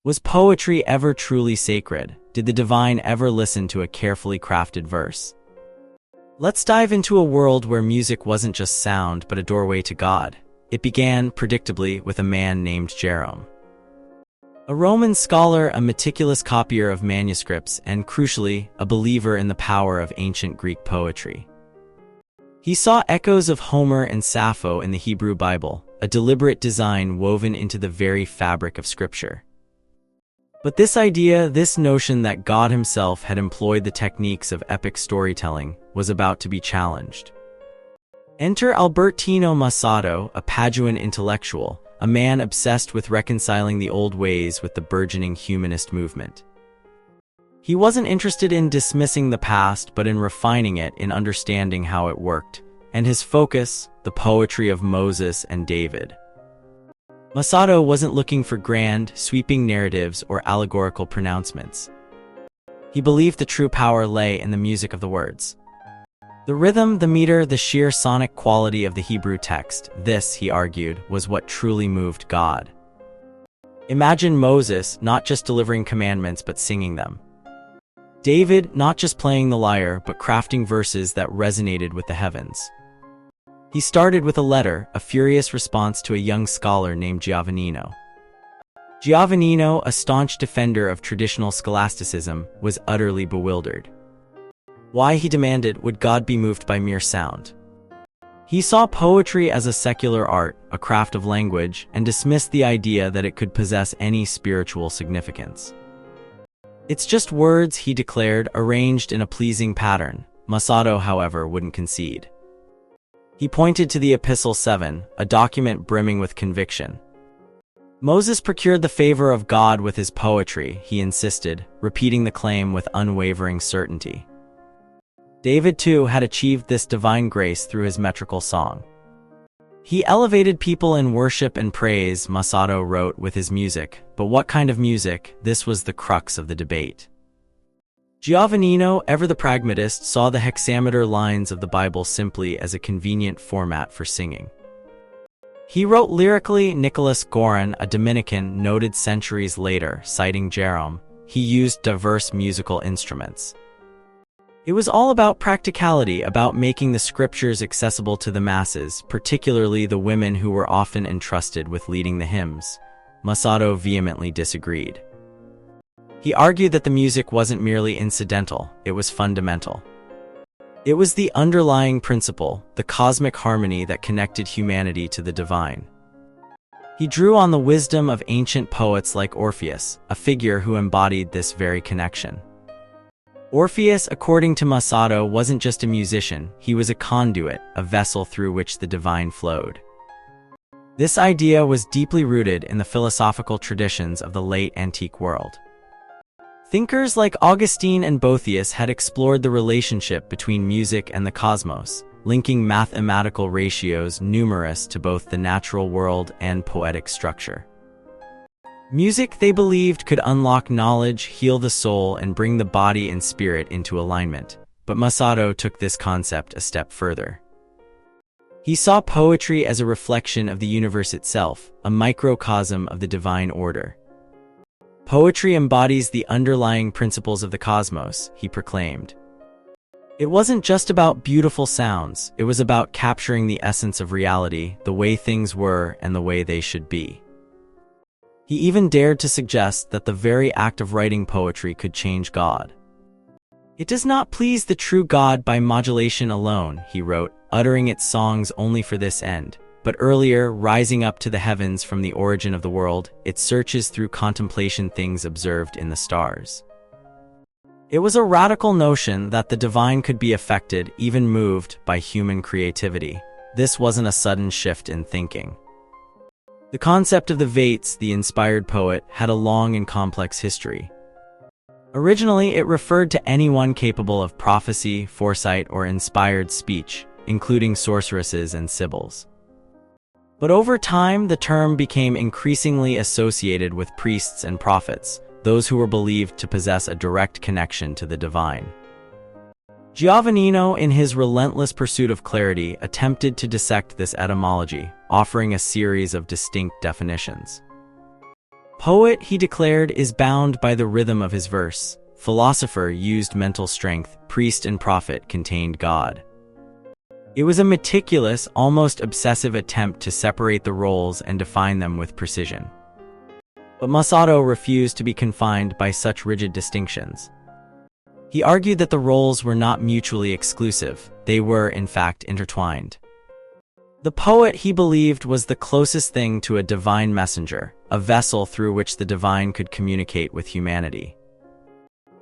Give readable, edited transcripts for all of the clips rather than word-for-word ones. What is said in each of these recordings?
Was poetry ever truly sacred? Did the divine ever listen to a carefully crafted verse? Let's dive into a world where music wasn't just sound but a doorway to God. It began, predictably, with a man named Jerome. A Roman scholar, a meticulous copier of manuscripts, and, crucially, a believer in the power of ancient Greek poetry. He saw echoes of Homer and Sappho in the Hebrew Bible, a deliberate design woven into the very fabric of Scripture. But this idea, this notion that God himself had employed the techniques of epic storytelling, was about to be challenged. Enter Albertino Mussato, a Paduan intellectual, a man obsessed with reconciling the old ways with the burgeoning humanist movement. He wasn't interested in dismissing the past, but in refining it, in understanding how it worked, and his focus, the poetry of Moses and David. Mussato wasn't looking for grand, sweeping narratives or allegorical pronouncements. He believed the true power lay in the music of the words. The rhythm, the meter, the sheer sonic quality of the Hebrew text, this, he argued, was what truly moved God. Imagine Moses not just delivering commandments but singing them. David not just playing the lyre but crafting verses that resonated with the heavens. He started with a letter, a furious response to a young scholar named Giovannino. Giovannino, a staunch defender of traditional scholasticism, was utterly bewildered. Why, he demanded, would God be moved by mere sound? He saw poetry as a secular art, a craft of language, and dismissed the idea that it could possess any spiritual significance. It's just words, he declared, arranged in a pleasing pattern. Mussato, however, wouldn't concede. He pointed to the Epistle 7, a document brimming with conviction. Moses procured the favor of God with his poetry, he insisted, repeating the claim with unwavering certainty. David, too, had achieved this divine grace through his metrical song. He elevated people in worship and praise, Mussato wrote, with his music. But what kind of music? This was the crux of the debate. Giovannino, ever the pragmatist, saw the hexameter lines of the Bible simply as a convenient format for singing. He wrote lyrically. Nicholas Gorin, a Dominican, noted centuries later, citing Jerome, he used diverse musical instruments. It was all about practicality, about making the scriptures accessible to the masses, particularly the women who were often entrusted with leading the hymns. Mussato vehemently disagreed. He argued that the music wasn't merely incidental, it was fundamental. It was the underlying principle, the cosmic harmony that connected humanity to the divine. He drew on the wisdom of ancient poets like Orpheus, a figure who embodied this very connection. Orpheus, according to Mussato, wasn't just a musician, he was a conduit, a vessel through which the divine flowed. This idea was deeply rooted in the philosophical traditions of the late antique world. Thinkers like Augustine and Boethius had explored the relationship between music and the cosmos, linking mathematical ratios numerous to both the natural world and poetic structure. Music, they believed, could unlock knowledge, heal the soul, and bring the body and spirit into alignment. But Mussato took this concept a step further. He saw poetry as a reflection of the universe itself, a microcosm of the divine order. Poetry embodies the underlying principles of the cosmos, he proclaimed. It wasn't just about beautiful sounds, it was about capturing the essence of reality, the way things were and the way they should be. He even dared to suggest that the very act of writing poetry could change God. It does not please the true God by modulation alone, he wrote, uttering its songs only for this end. But earlier, rising up to the heavens from the origin of the world, it searches through contemplation things observed in the stars. It was a radical notion that the divine could be affected, even moved, by human creativity. This wasn't a sudden shift in thinking. The concept of the vates, the inspired poet, had a long and complex history. Originally, it referred to anyone capable of prophecy, foresight, or inspired speech, including sorceresses and sibyls. But over time, the term became increasingly associated with priests and prophets, those who were believed to possess a direct connection to the divine. Giovannino, in his relentless pursuit of clarity, attempted to dissect this etymology, offering a series of distinct definitions. Poet, he declared, is bound by the rhythm of his verse. Philosopher used mental strength. Priest and prophet contained God. It was a meticulous, almost obsessive attempt to separate the roles and define them with precision. But Mussato refused to be confined by such rigid distinctions. He argued that the roles were not mutually exclusive, they were, in fact, intertwined. The poet, he believed, was the closest thing to a divine messenger, a vessel through which the divine could communicate with humanity.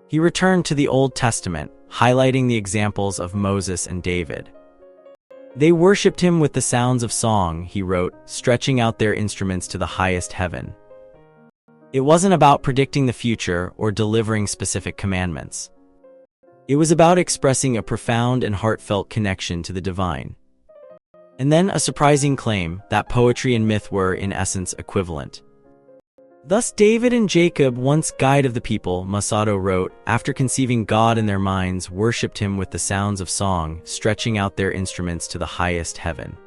He returned to the Old Testament, highlighting the examples of Moses and David. They worshipped him with the sounds of song, he wrote, stretching out their instruments to the highest heaven. It wasn't about predicting the future or delivering specific commandments. It was about expressing a profound and heartfelt connection to the divine. And then a surprising claim that poetry and myth were, in essence, equivalent. Thus, David and Jacob, once guide of the people, Mussato wrote, after conceiving God in their minds, worshipped him with the sounds of song, stretching out their instruments to the highest heaven.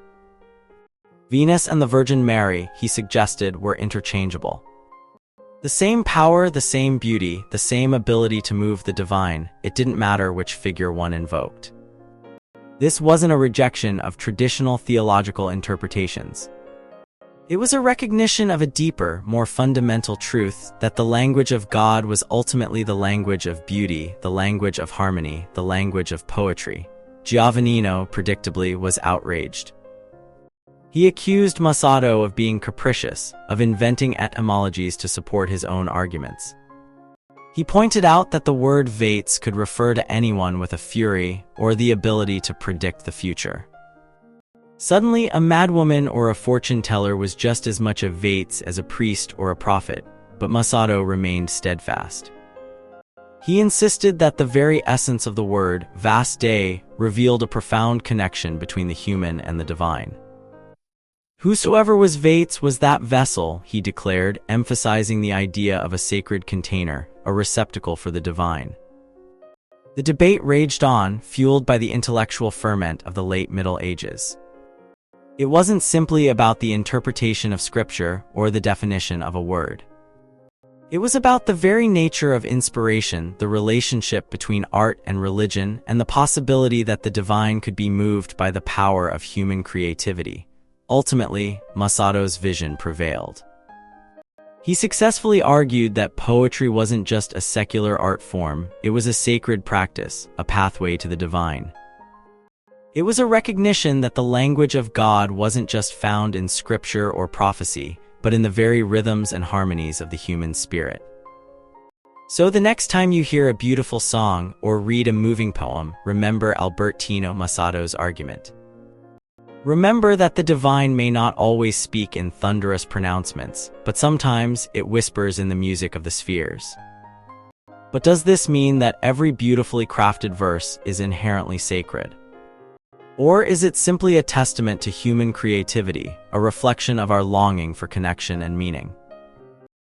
Venus and the Virgin Mary, he suggested, were interchangeable. The same power, the same beauty, the same ability to move the divine, it didn't matter which figure one invoked. This wasn't a rejection of traditional theological interpretations. It was a recognition of a deeper, more fundamental truth that the language of God was ultimately the language of beauty, the language of harmony, the language of poetry. Giovannino, predictably, was outraged. He accused Mussato of being capricious, of inventing etymologies to support his own arguments. He pointed out that the word vates could refer to anyone with a fury or the ability to predict the future. Suddenly, a madwoman or a fortune teller was just as much a vates as a priest or a prophet, but Mussato remained steadfast. He insisted that the very essence of the word, vaste, revealed a profound connection between the human and the divine. Whosoever was vates was that vessel, he declared, emphasizing the idea of a sacred container, a receptacle for the divine. The debate raged on, fueled by the intellectual ferment of the late Middle Ages. It wasn't simply about the interpretation of scripture or the definition of a word. It was about the very nature of inspiration, the relationship between art and religion, and the possibility that the divine could be moved by the power of human creativity. Ultimately, Mussato's vision prevailed. He successfully argued that poetry wasn't just a secular art form, it was a sacred practice, a pathway to the divine. It was a recognition that the language of God wasn't just found in scripture or prophecy, but in the very rhythms and harmonies of the human spirit. So the next time you hear a beautiful song or read a moving poem, remember Albertino Mussato's argument. Remember that the divine may not always speak in thunderous pronouncements, but sometimes it whispers in the music of the spheres. But does this mean that every beautifully crafted verse is inherently sacred? Or is it simply a testament to human creativity, a reflection of our longing for connection and meaning?